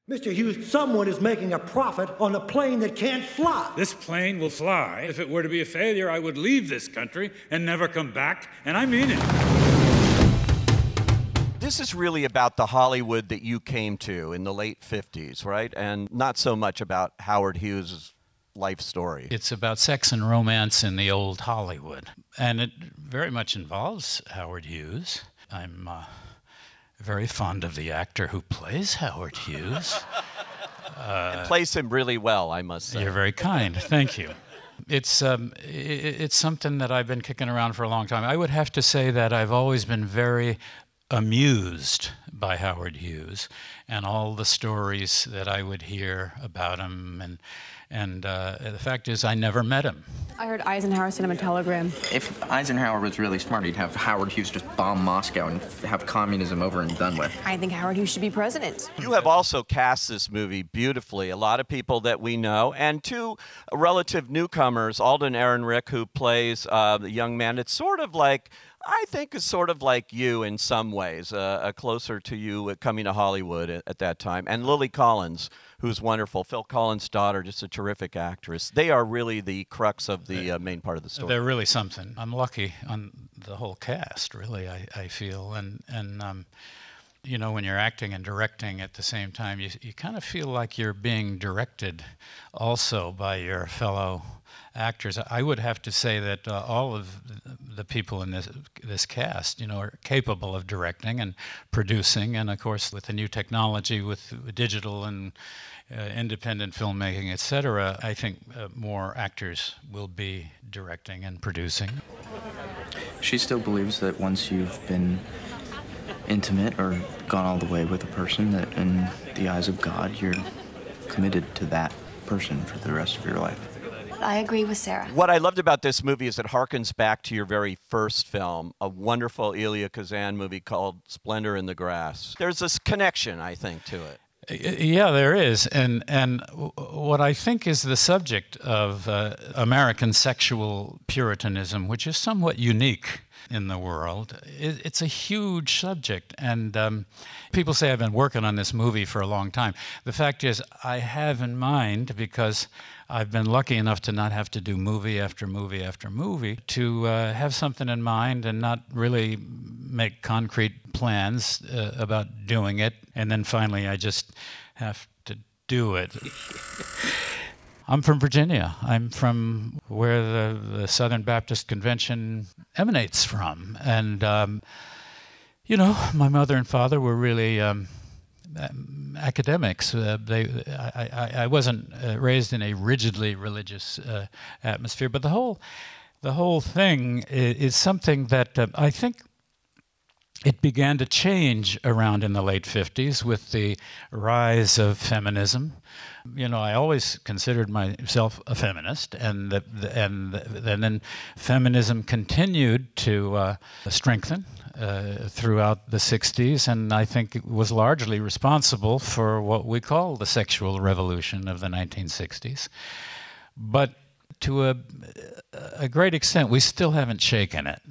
Mr. Hughes, someone is making a profit on a plane that can't fly. This plane will fly. If it were to be a failure, I would leave this country and never come back, and I mean it. This is really about the Hollywood that you came to in the late 50s, right? And not so much about Howard Hughes' life story. It's about sex and romance in the old Hollywood. And it very much involves Howard Hughes. I'm very fond of the actor who plays Howard Hughes. And plays him really well, I must say. You're very kind. Thank you. It's something that I've been kicking around for a long time. I would have to say that I've always been very amused by Howard Hughes and all the stories that I would hear about him. And the fact is, I never met him. I heard Eisenhower sent him a telegram. If Eisenhower was really smart, he'd have Howard Hughes just bomb Moscow and have communism over and done with. I think Howard Hughes should be president. You have also cast this movie beautifully. A lot of people that we know, and two relative newcomers, Alden Ehrenreich, who plays the young man. It's sort of like, I think is sort of like you in some ways, closer to you coming to Hollywood at that time. And Lily Collins, who's wonderful. Phil Collins' daughter, just a terrific actress. They are really the crux of the main part of the story. They're really something. I'm lucky on the whole cast, really, I feel. And you know, when you're acting and directing at the same time, you kind of feel like you're being directed also by your fellow actors. I would have to say that all of the people in this cast, you know, are capable of directing and producing, and of course with the new technology, with digital and independent filmmaking, etc., I think more actors will be directing and producing. She still believes that once you've been intimate or gone all the way with a person, that in the eyes of God, you're committed to that person for the rest of your life. I agree with Sarah. What I loved about this movie is it harkens back to your very first film, a wonderful Elia Kazan movie called Splendor in the Grass. There's this connection, I think, to it. Yeah, there is. And what I think is the subject of American sexual Puritanism, which is somewhat unique in the world. It's a huge subject, and people say I've been working on this movie for a long time. The fact is, I have in mind, because I've been lucky enough to not have to do movie after movie after movie, to have something in mind and not really make concrete plans about doing it, and then finally I just have to do it. I'm from Virginia. I'm from where the Southern Baptist Convention emanates from. And, you know, my mother and father were really academics. I wasn't raised in a rigidly religious atmosphere, but the whole thing is something that I think it began to change around in the late 50s with the rise of feminism. You know, I always considered myself a feminist, and then feminism continued to strengthen throughout the 60s, and I think it was largely responsible for what we call the sexual revolution of the 1960s. But to a great extent, we still haven't shaken it.